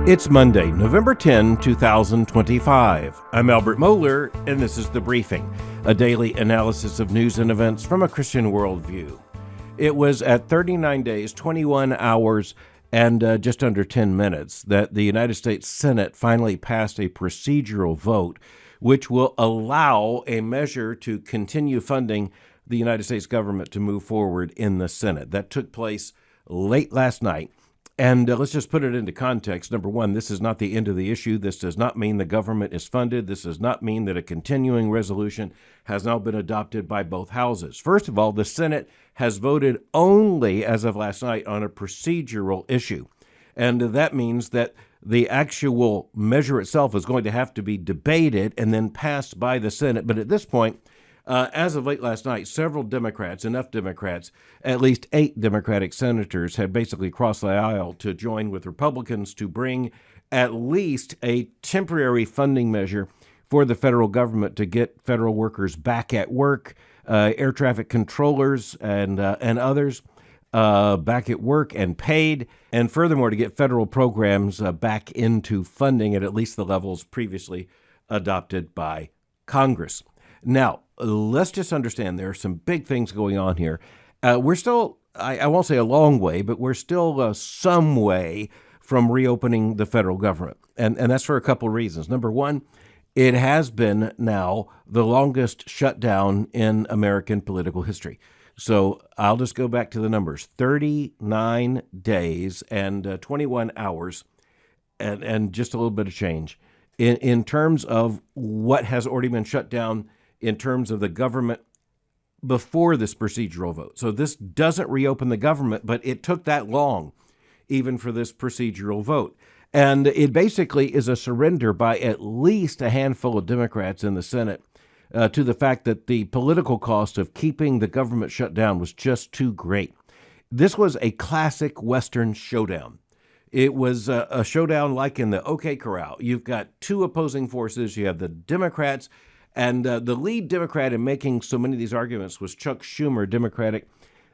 It's Monday, November 10, 2025. I'm Albert Mohler, and this is The Briefing, a daily analysis of news and events from a Christian worldview. It was at 39 days, 21 hours, and just under 10 minutes that the United States Senate finally passed a procedural vote which will allow a measure to continue funding the United States government to move forward in the Senate. That took place late last night. And let's just put it into context. Number one, this is not the end of the issue. This does not mean the government is funded. This does not mean that a continuing resolution has now been adopted by both houses. First of all, the Senate has voted only, as of last night, on a procedural issue. And that means that the actual measure itself is going to have to be debated and then passed by the Senate. But at this point, as of late last night, several Democrats, enough Democrats, at least 8 Democratic senators had basically crossed the aisle to join with Republicans to bring at least a temporary funding measure for the federal government to get federal workers back at work, air traffic controllers and others back at work and paid, and furthermore to get federal programs back into funding at least the levels previously adopted by Congress. Now, let's just understand there are some big things going on here. We're still, I won't say a long way, but we're still some way from reopening the federal government. And that's for a couple of reasons. Number one, it has been now the longest shutdown in American political history. So I'll just go back to the numbers, 39 days and 21 hours and just a little bit of change. In terms of what has already been shut down in terms of the government before this procedural vote. So this doesn't reopen the government, but it took that long even for this procedural vote. And it basically is a surrender by at least a handful of Democrats in the Senate to the fact that the political cost of keeping the government shut down was just too great. This was a classic Western showdown. It was a showdown like in the OK Corral. You've got two opposing forces. You have the Democrats, and the lead Democrat in making so many of these arguments was Chuck Schumer, Democratic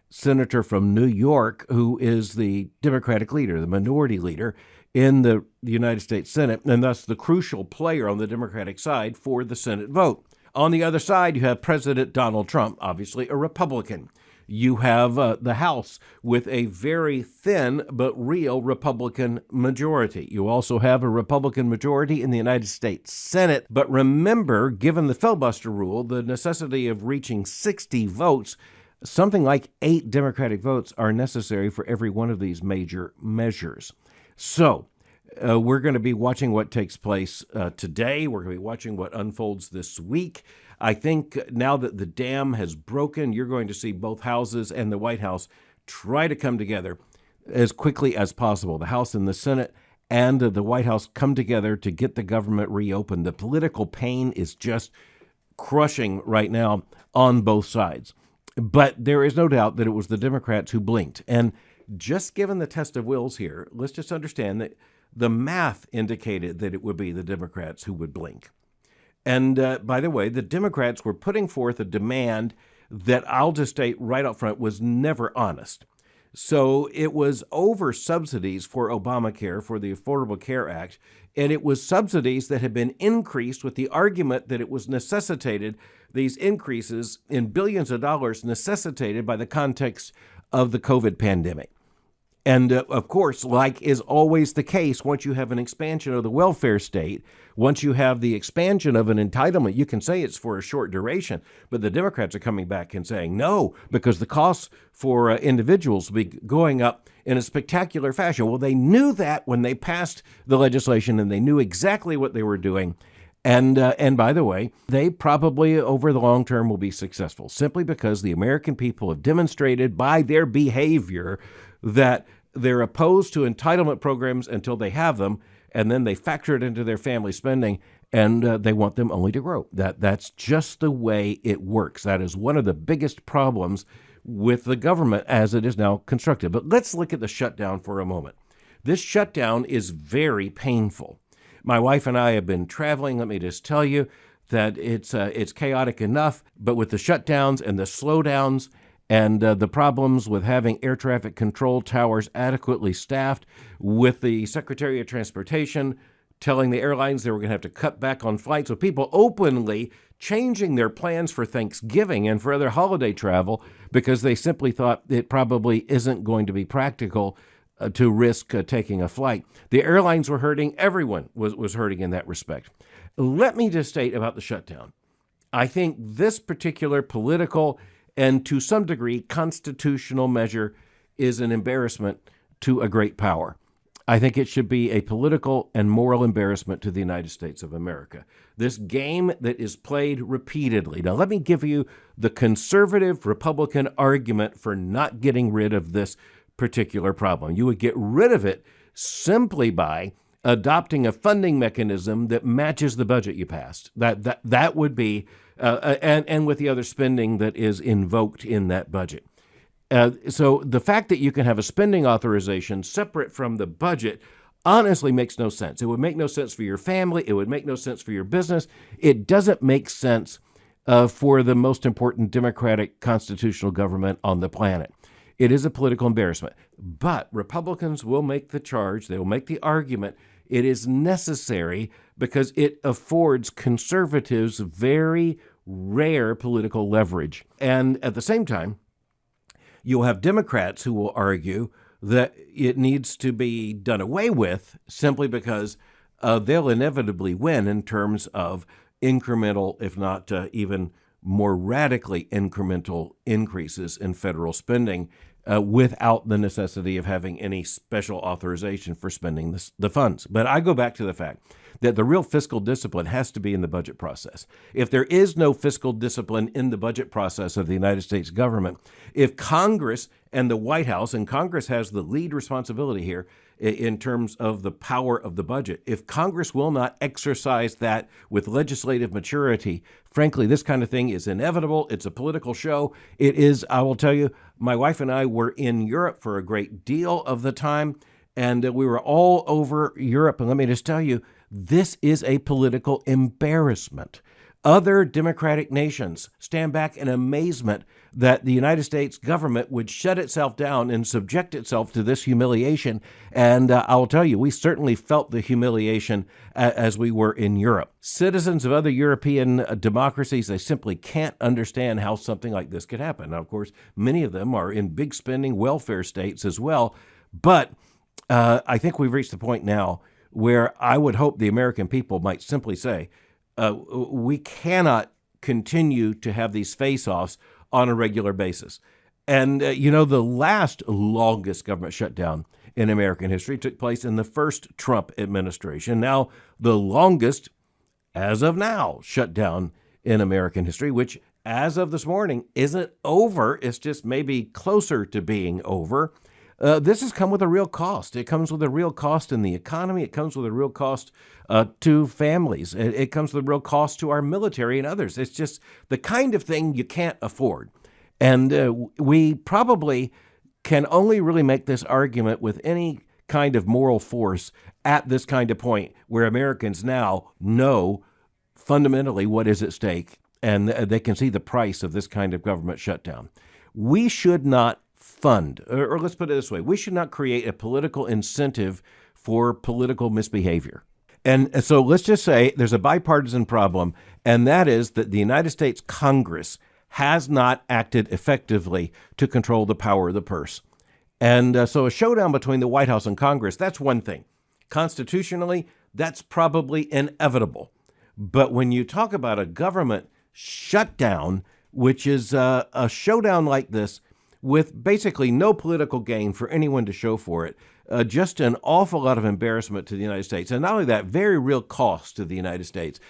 senator from New York, who is the Democratic leader, the minority leader in the United States Senate, and thus the crucial player on the Democratic side for the Senate vote. On the other side, you have President Donald Trump, obviously a Republican. You have the House with a very thin but real Republican majority. You also have a Republican majority in the United States Senate. But remember, given the filibuster rule, the necessity of reaching 60 votes, something like 8 Democratic votes are necessary for every one of these major measures. So we're going to be watching what takes place today. We're going to be watching what unfolds this week. I think now that the dam has broken, you're going to see both houses and the White House try to come together as quickly as possible. The House and the Senate and the White House come together to get the government reopened. The political pain is just crushing right now on both sides. But there is no doubt that it was the Democrats who blinked. And just given the test of wills here, let's just understand that the math indicated that it would be the Democrats who would blink. And by the way, the Democrats were putting forth a demand that I'll just state right up front was never honest. So it was over subsidies for Obamacare, for the Affordable Care Act, and it was subsidies that had been increased with the argument that it was necessitated, these increases in billions of dollars necessitated by the context of the COVID pandemic. And of course, like is always the case, once you have an expansion of the welfare state, once you have the expansion of an entitlement, you can say it's for a short duration. But the Democrats are coming back and saying no, because the costs for individuals will be going up in a spectacular fashion. Well, they knew that when they passed the legislation, and they knew exactly what they were doing. And by the way, they probably over the long term will be successful, simply because the American people have demonstrated by their behavior that they're opposed to entitlement programs until they have them, and then they factor it into their family spending, and they want them only to grow. That's just the way it works. That is one of the biggest problems with the government as it is now constructed. But let's look at the shutdown for a moment. This shutdown is very painful. My wife and I have been traveling. Let me just tell you that it's chaotic enough, but with the shutdowns and the slowdowns and the problems with having air traffic control towers adequately staffed, with the Secretary of Transportation telling the airlines they were going to have to cut back on flights, with people openly changing their plans for Thanksgiving and for other holiday travel because they simply thought it probably isn't going to be practical to risk taking a flight. The airlines were hurting. Everyone was hurting in that respect. Let me just state about the shutdown. I think this particular political and to some degree constitutional measure is an embarrassment to a great power. I think it should be a political and moral embarrassment to the United States of America. This game that is played repeatedly. Now, let me give you the conservative Republican argument for not getting rid of this particular problem. You would get rid of it simply by adopting a funding mechanism that matches the budget you passed. That would be, and with the other spending that is invoked in that budget. So the fact that you can have a spending authorization separate from the budget honestly makes no sense. It would make no sense for your family. It would make no sense for your business. It doesn't make sense for the most important democratic constitutional government on the planet. It is a political embarrassment. But Republicans will make the charge. They will make the argument. It is necessary because it affords conservatives very rare political leverage. And at the same time, you'll have Democrats who will argue that it needs to be done away with simply because they'll inevitably win in terms of incremental, if not even more radically incremental increases in federal spending without the necessity of having any special authorization for spending the funds. But I go back to the fact that the real fiscal discipline has to be in the budget process. If there is no fiscal discipline in the budget process of the United States government, if Congress and the White House, and Congress has the lead responsibility here in terms of the power of the budget, if Congress will not exercise that with legislative maturity, frankly, this kind of thing is inevitable. It's a political show. It is, I will tell you, my wife and I were in Europe for a great deal of the time, and we were all over Europe. And let me just tell you, this is a political embarrassment. Other democratic nations stand back in amazement that the United States government would shut itself down and subject itself to this humiliation. And I'll tell you, we certainly felt the humiliation as we were in Europe. Citizens of other European democracies, they simply can't understand how something like this could happen. Now, of course, many of them are in big spending welfare states as well. But I think we've reached the point now where I would hope the American people might simply say, we cannot continue to have these face-offs on a regular basis. And, the last longest government shutdown in American history took place in the first Trump administration. Now, the longest, as of now, shutdown in American history, which, as of this morning, isn't over. It's just maybe closer to being over. This has come with a real cost. It comes with a real cost in the economy. It comes with a real cost to families. It comes with a real cost to our military and others. It's just the kind of thing you can't afford. And we probably can only really make this argument with any kind of moral force at this kind of point where Americans now know fundamentally what is at stake, and they can see the price of this kind of government shutdown. We should not fund, or let's put it this way, we should not create a political incentive for political misbehavior. And so let's just say there's a bipartisan problem, and that is that the United States Congress has not acted effectively to control the power of the purse. And so a showdown between the White House and Congress, that's one thing. Constitutionally, that's probably inevitable. But when you talk about a government shutdown, which is a showdown like this, with basically no political gain for anyone to show for it, just an awful lot of embarrassment to the United States. And not only that, very real cost to the United States.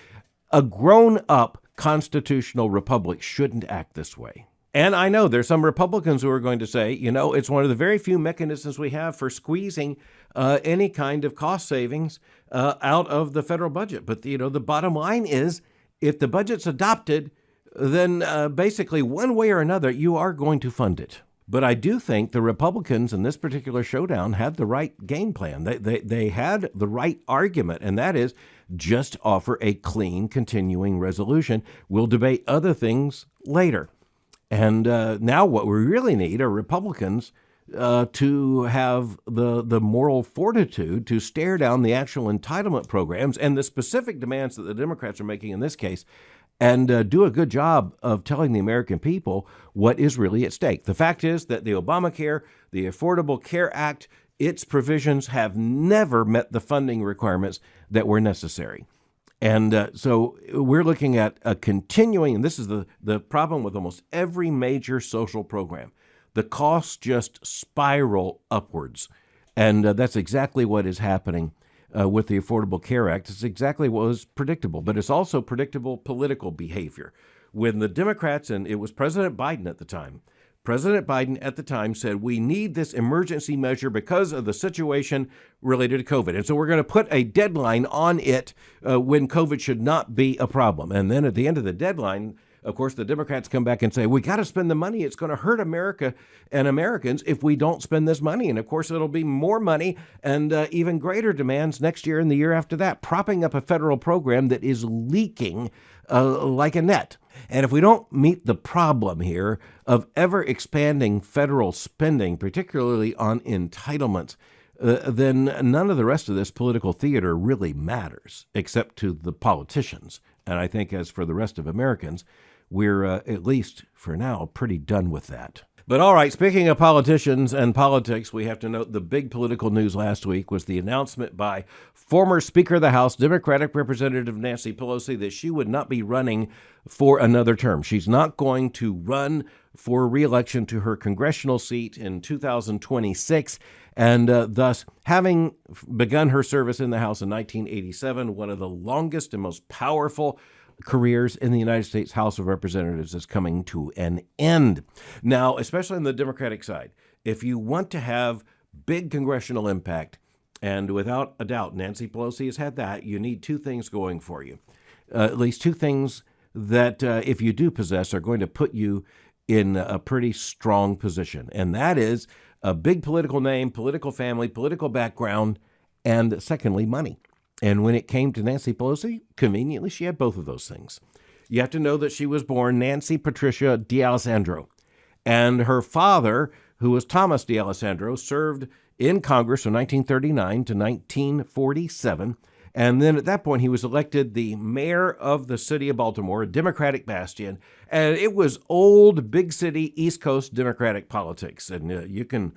A grown-up constitutional republic shouldn't act this way. And I know there's some Republicans who are going to say, it's one of the very few mechanisms we have for squeezing any kind of cost savings out of the federal budget. But, the bottom line is, if the budget's adopted, then basically one way or another, you are going to fund it. But I do think the Republicans in this particular showdown had the right game plan. They had the right argument, and that is just offer a clean, continuing resolution. We'll debate other things later. And now what we really need are Republicans to have the moral fortitude to stare down the actual entitlement programs and the specific demands that the Democrats are making in this case, and do a good job of telling the American people what is really at stake. The fact is that the Obamacare, the Affordable Care Act, its provisions have never met the funding requirements that were necessary. And so we're looking at a continuing, and this is the problem with almost every major social program. The costs just spiral upwards. And that's exactly what is happening with the Affordable Care Act. It's exactly what was predictable, but it's also predictable political behavior. When the Democrats, and it was President Biden at the time, said, we need this emergency measure because of the situation related to COVID. And so we're going to put a deadline on it when COVID should not be a problem. And then at the end of the deadline, of course, the Democrats come back and say, we got to spend the money. It's going to hurt America and Americans if we don't spend this money. And of course, it'll be more money and even greater demands next year and the year after that, propping up a federal program that is leaking like a net. And if we don't meet the problem here of ever expanding federal spending, particularly on entitlements, then none of the rest of this political theater really matters, except to the politicians. And I think as for the rest of Americans, we're, at least for now, pretty done with that. But all right, speaking of politicians and politics, we have to note the big political news last week was the announcement by former Speaker of the House, Democratic Representative Nancy Pelosi, that she would not be running for another term. She's not going to run for re-election to her congressional seat in 2026, and thus, having begun her service in the House in 1987, one of the longest and most powerful careers in the United States House of Representatives is coming to an end. Now, especially on the Democratic side, if you want to have big congressional impact, and without a doubt, Nancy Pelosi has had that, you need two things going for you. At least two things that, if you do possess, are going to put you in a pretty strong position. And that is a big political name, political family, political background, and secondly, money. And when it came to Nancy Pelosi, conveniently, she had both of those things. You have to know that she was born Nancy Patricia D'Alessandro. And her father, who was Thomas D'Alessandro, served in Congress from 1939 to 1947. And then at that point, he was elected the mayor of the city of Baltimore, a Democratic bastion. And it was old, big city, East Coast Democratic politics. And you can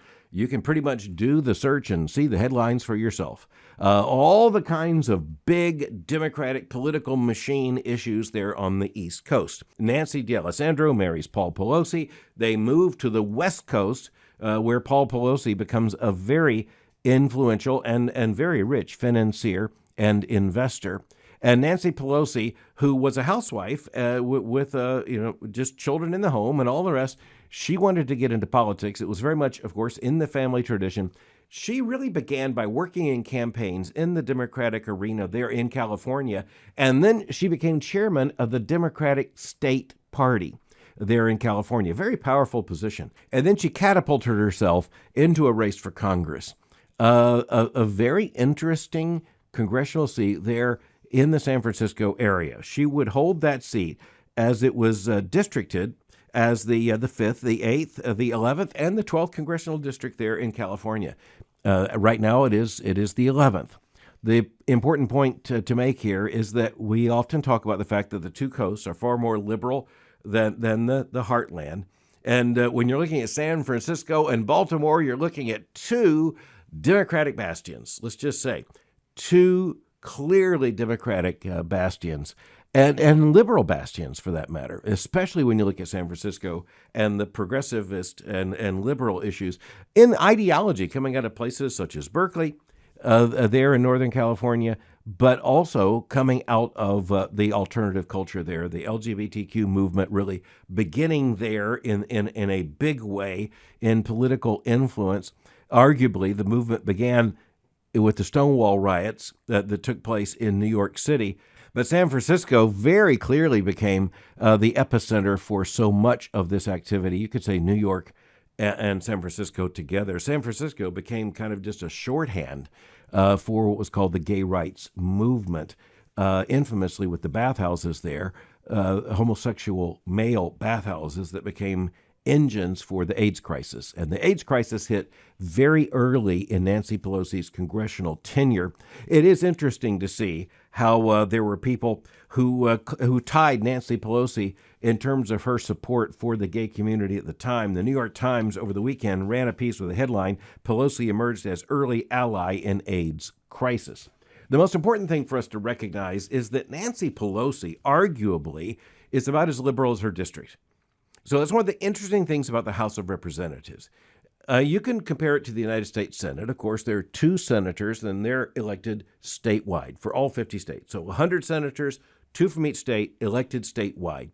pretty much do the search and see the headlines for yourself. All the kinds of big Democratic political machine issues there on the East Coast. Nancy D'Alessandro marries Paul Pelosi. They move to the West Coast, where Paul Pelosi becomes a very influential and very rich financier and investor. And Nancy Pelosi, who was a housewife with just children in the home and all the rest, she wanted to get into politics. It was very much, of course, in the family tradition. She really began by working in campaigns in the Democratic arena there in California, and then she became chairman of the Democratic State Party there in California. Very powerful position. And then she catapulted herself into a race for Congress. A very interesting congressional seat there in the San Francisco area. She would hold that seat as it was districted as the 5th, the 8th, the 11th, and the 12th congressional district there in California. Right now it is the 11th. The important point to make here is that we often talk about the fact that the two coasts are far more liberal than the heartland. And when you're looking at San Francisco and Baltimore, you're looking at two Democratic bastions. Let's just say two clearly Democratic bastions. And liberal bastions, for that matter, especially when you look at San Francisco and the progressivist and liberal issues in ideology coming out of places such as Berkeley, there in Northern California, but also coming out of the alternative culture there, the LGBTQ movement really beginning there in a big way in political influence. Arguably, the movement began with the Stonewall riots that took place in New York City. But San Francisco very clearly became the epicenter for so much of this activity. You could say New York and San Francisco together. San Francisco became kind of just a shorthand for what was called the gay rights movement. infamously with the bathhouses there, homosexual male bathhouses that became engines for the AIDS crisis. And the AIDS crisis hit very early in Nancy Pelosi's congressional tenure. It is interesting to see how there were people who tied Nancy Pelosi in terms of her support for the gay community at the time. The New York Times over the weekend ran a piece with a headline, "Pelosi emerged as early ally in AIDS crisis." The most important thing for us to recognize is that Nancy Pelosi arguably is about as liberal as her district. So that's one of the interesting things about the House of Representatives. You can compare it to the United States Senate. Of course, there are 2 senators, and they're elected statewide for all 50 states. So 100 senators, 2 from each state, elected statewide.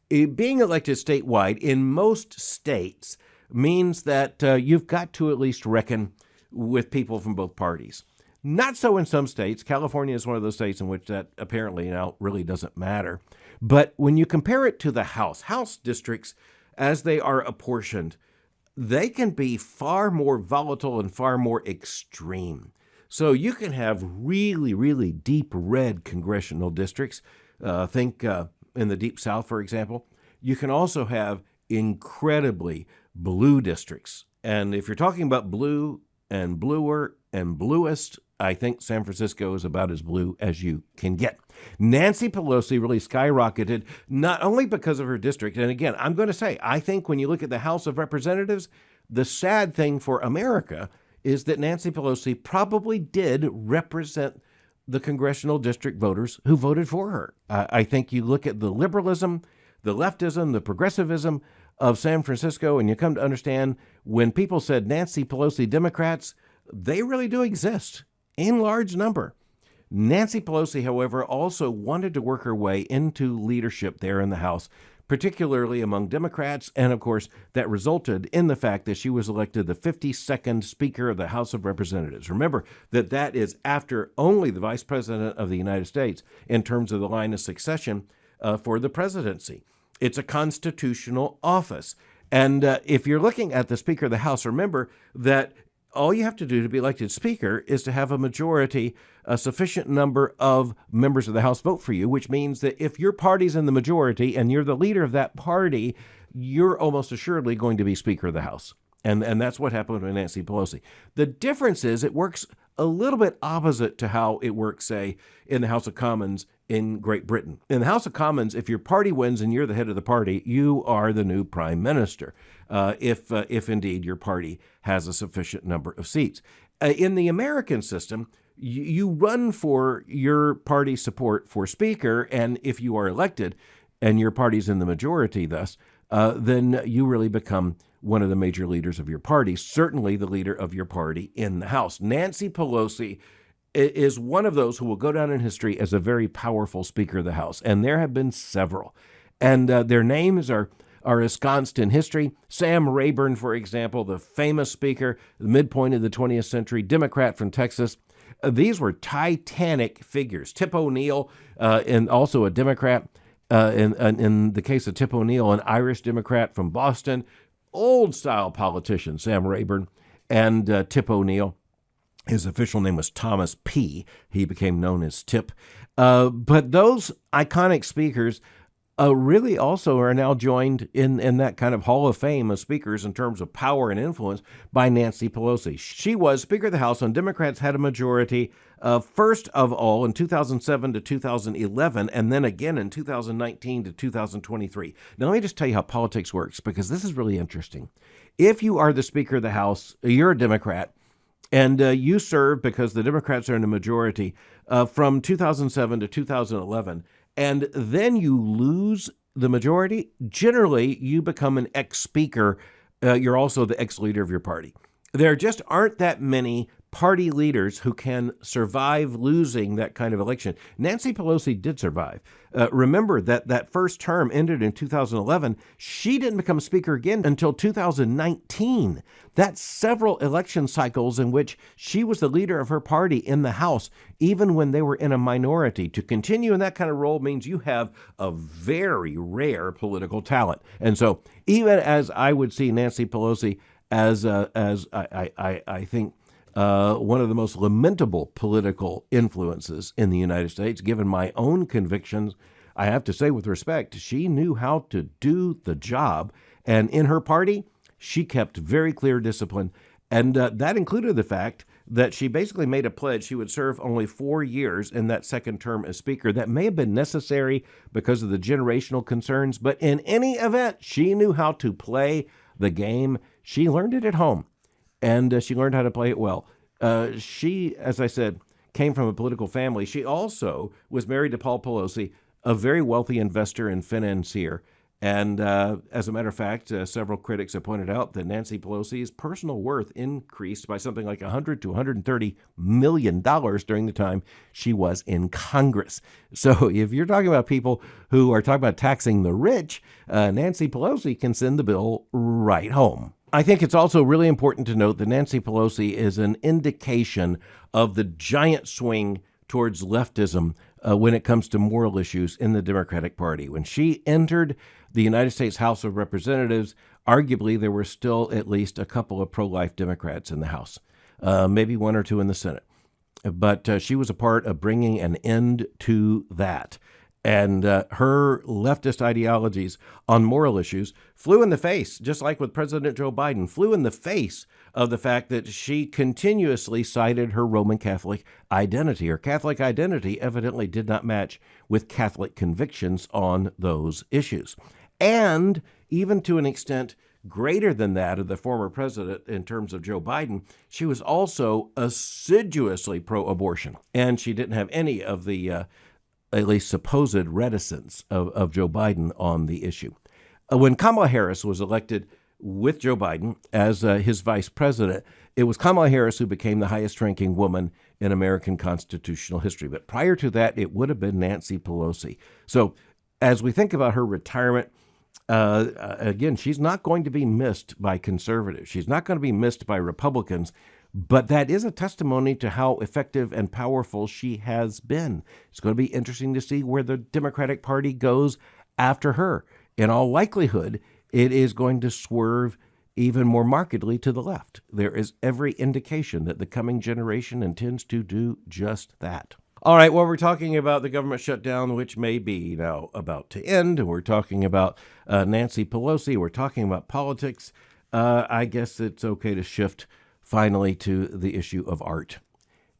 Being elected statewide in most states means that you've got to at least reckon with people from both parties. Not so in some states. California is one of those states in which that apparently now really doesn't matter. But when you compare it to the House districts, as they are apportioned, they can be far more volatile and far more extreme. So you can have really, really deep red congressional districts. Think in the Deep South, for example. You can also have incredibly blue districts. And if you're talking about blue and bluer and bluest, I think San Francisco is about as blue as you can get. Nancy Pelosi really skyrocketed, not only because of her district, and again, I'm going to say, I think when you look at the House of Representatives, the sad thing for America is that Nancy Pelosi probably did represent the congressional district voters who voted for her. I think you look at the liberalism, the leftism, the progressivism of San Francisco, and you come to understand when people said Nancy Pelosi Democrats, they really do exist in large number. Nancy Pelosi, however, also wanted to work her way into leadership there in the House, particularly among Democrats, and of course, that resulted in the fact that she was elected the 52nd Speaker of the House of Representatives. Remember that that is after only the Vice President of the United States in terms of the line of succession for the presidency. It's a constitutional office. And if you're looking at the Speaker of the House, remember that all you have to do to be elected Speaker is to have a majority, a sufficient number of members of the House vote for you, which means that if your party's in the majority and you're the leader of that party, you're almost assuredly going to be Speaker of the House. And that's what happened with Nancy Pelosi. The difference is it works a little bit opposite to how it works, say, in the House of Commons in Great Britain. In the House of Commons, if your party wins and you're the head of the party, you are the new prime minister, if indeed your party has a sufficient number of seats. In the American system, you run for your party's support for speaker, and if you are elected and your party's in the majority thus, then you really become one of the major leaders of your party, certainly the leader of your party in the House. Nancy Pelosi is one of those who will go down in history as a very powerful Speaker of the House, and there have been several. And their names are ensconced in history. Sam Rayburn, for example, the famous speaker, the midpoint of the 20th century, Democrat from Texas. These were titanic figures. Tip O'Neill, and also a Democrat, in the case of Tip O'Neill, an Irish Democrat from Boston, old-style politician, Sam Rayburn, and Tip O'Neill. His official name was Thomas P. He became known as Tip. But those iconic speakers really also are now joined in that kind of hall of fame of speakers in terms of power and influence by Nancy Pelosi. She was Speaker of the House, and Democrats had a majority first of all in 2007 to 2011, and then again in 2019 to 2023. Now, let me just tell you how politics works, because this is really interesting. If you are the Speaker of the House, you're a Democrat, and you serve because the Democrats are in a majority from 2007 to 2011, and then you lose the majority, generally you become an ex-speaker. You're also the ex-leader of your party. There just aren't that many party leaders who can survive losing that kind of election. Nancy Pelosi did survive. Remember that first term ended in 2011. She didn't become Speaker again until 2019. That's several election cycles in which she was the leader of her party in the House, even when they were in a minority. To continue in that kind of role means you have a very rare political talent. And so even as I would see Nancy Pelosi as I think, one of the most lamentable political influences in the United States. Given my own convictions, I have to say with respect, she knew how to do the job. And in her party, she kept very clear discipline. And that included the fact that she basically made a pledge she would serve only 4 years in that second term as Speaker. That may have been necessary because of the generational concerns, but in any event, she knew how to play the game. She learned it at home, and she learned how to play it well. She, as I said, came from a political family. She also was married to Paul Pelosi, a very wealthy investor and financier. And as a matter of fact, several critics have pointed out that Nancy Pelosi's personal worth increased by something like $100 to $130 million during the time she was in Congress. So if you're talking about people who are talking about taxing the rich, Nancy Pelosi can send the bill right home. I think it's also really important to note that Nancy Pelosi is an indication of the giant swing towards leftism when it comes to moral issues in the Democratic Party. When she entered the United States House of Representatives, arguably there were still at least a couple of pro-life Democrats in the House, maybe one or two in the Senate. But she was a part of bringing an end to that. And her leftist ideologies on moral issues flew in the face, just like with President Joe Biden, flew in the face of the fact that she continuously cited her Roman Catholic identity. Her Catholic identity evidently did not match with Catholic convictions on those issues. And even to an extent greater than that of the former president in terms of Joe Biden, she was also assiduously pro-abortion. And she didn't have any of the at least supposed reticence of Joe Biden on the issue. When Kamala Harris was elected with Joe Biden as his vice president, it was Kamala Harris who became the highest-ranking woman in American constitutional history. But prior to that, it would have been Nancy Pelosi. So as we think about her retirement, again, she's not going to be missed by conservatives. She's not going to be missed by Republicans. But that is a testimony to how effective and powerful she has been. It's going to be interesting to see where the Democratic Party goes after her. In all likelihood, it is going to swerve even more markedly to the left. There is every indication that the coming generation intends to do just that. All right, well, we're talking about the government shutdown, which may be now about to end. We're talking about Nancy Pelosi. We're talking about politics. I guess it's okay to shift finally to the issue of art.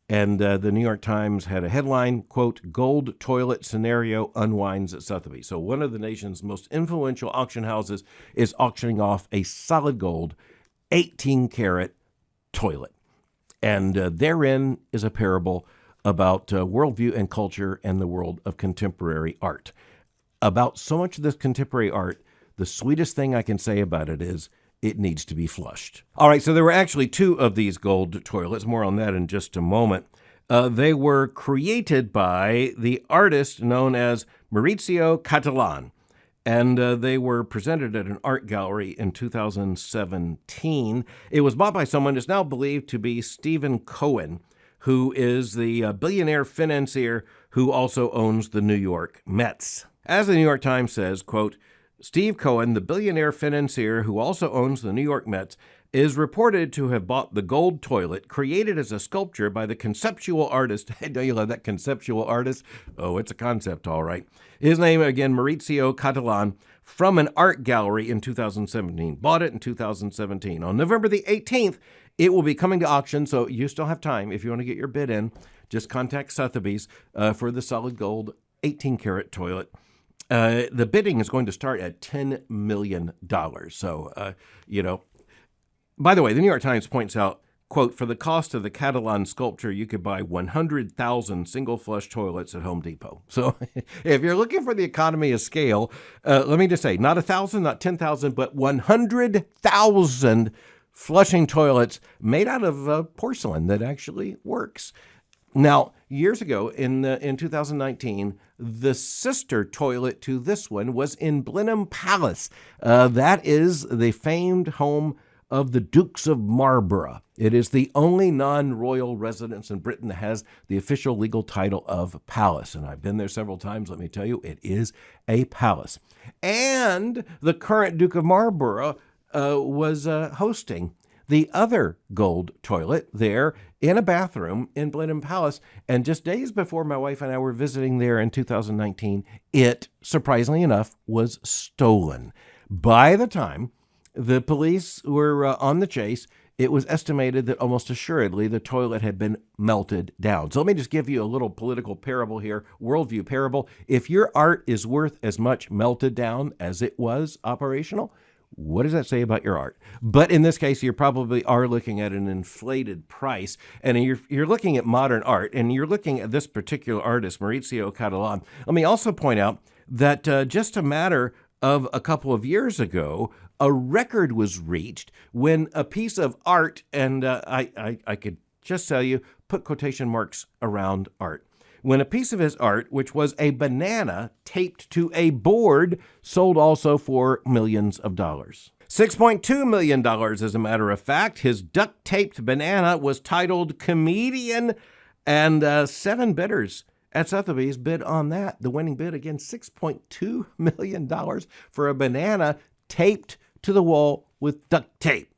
And the New York Times had a headline, quote, "Gold Toilet Scenario Unwinds at Sotheby's." So one of the nation's most influential auction houses is auctioning off a solid gold 18-karat toilet. And therein is a parable about worldview and culture and the world of contemporary art. About so much of this contemporary art, the sweetest thing I can say about it is it needs to be flushed. All right, so there were actually two of these gold toilets. More on that in just a moment. They were created by the artist known as Maurizio Cattelan, and they were presented at an art gallery in 2017. It was bought by someone who's now believed to be Stephen Cohen, who is the billionaire financier who also owns the New York Mets. As the New York Times says, quote, "Steve Cohen, the billionaire financier who also owns the New York Mets, is reported to have bought the gold toilet created as a sculpture by the conceptual artist." Hey, don't you love that conceptual artist? Oh, it's a concept, all right. His name, again, Maurizio Cattelan, from an art gallery in 2017. Bought it in 2017. On November the 18th, it will be coming to auction, so you still have time. If you want to get your bid in, just contact Sotheby's for the solid gold 18-karat toilet. The bidding is going to start at $10 million. So, by the way, the New York Times points out, quote, "For the cost of the Cattelan sculpture, you could buy 100,000 single flush toilets at Home Depot." So if you're looking for the economy of scale, let me just say, not 1,000, not 10,000, but 100,000 flushing toilets made out of porcelain that actually works. Now, years ago, in 2019, the sister toilet to this one was in Blenheim Palace. That is the famed home of the Dukes of Marlborough. It is the only non-royal residence in Britain that has the official legal title of palace. And I've been there several times. Let me tell you, it is a palace. And the current Duke of Marlborough was hosting the other gold toilet there in a bathroom in Blenheim Palace. And just days before my wife and I were visiting there in 2019, it, surprisingly enough, was stolen. By the time the police were on the chase, it was estimated that almost assuredly the toilet had been melted down. So let me just give you a little political parable here, worldview parable. If your art is worth as much melted down as it was operational, what does that say about your art? But in this case, you probably are looking at an inflated price, and you're looking at modern art, and you're looking at this particular artist, Maurizio Cattelan. Let me also point out that just a matter of a couple of years ago, a record was reached when a piece of art, and I could just tell you, put quotation marks around art. When a piece of his art, which was a banana taped to a board, sold also for millions of dollars. $6.2 million, as a matter of fact. His duct-taped banana was titled Comedian, and 7 bidders at Sotheby's bid on that. The winning bid, again, $6.2 million for a banana taped to the wall with duct tape.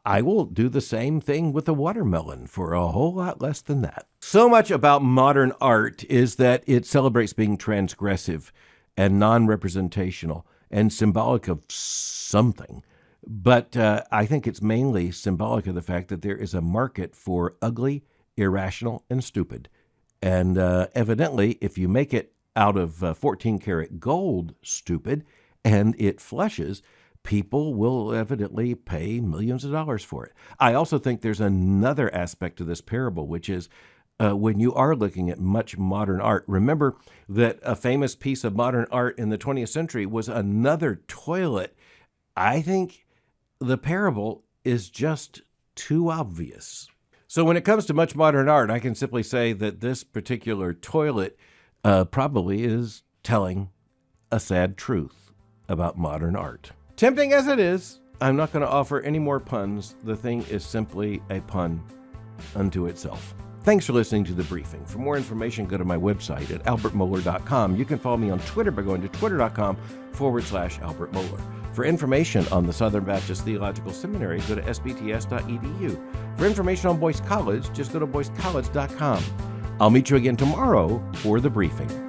I will do the same thing with a watermelon for a whole lot less than that. So much about modern art is that it celebrates being transgressive and non-representational and symbolic of something. But I think it's mainly symbolic of the fact that there is a market for ugly, irrational, and stupid. And evidently, if you make it out of 14 karat gold stupid and it flushes, people will evidently pay millions of dollars for it. I also think there's another aspect to this parable, which is when you are looking at much modern art, remember that a famous piece of modern art in the 20th century was another toilet. I think the parable is just too obvious. So when it comes to much modern art, I can simply say that this particular toilet probably is telling a sad truth about modern art. Tempting as it is, I'm not going to offer any more puns. The thing is simply a pun unto itself. Thanks for listening to The Briefing. For more information, go to my website at albertmohler.com. You can follow me on Twitter by going to twitter.com/Albert Mohler. For information on the Southern Baptist Theological Seminary, go to sbts.edu. For information on Boyce College, just go to boycecollege.com. I'll meet you again tomorrow for The Briefing.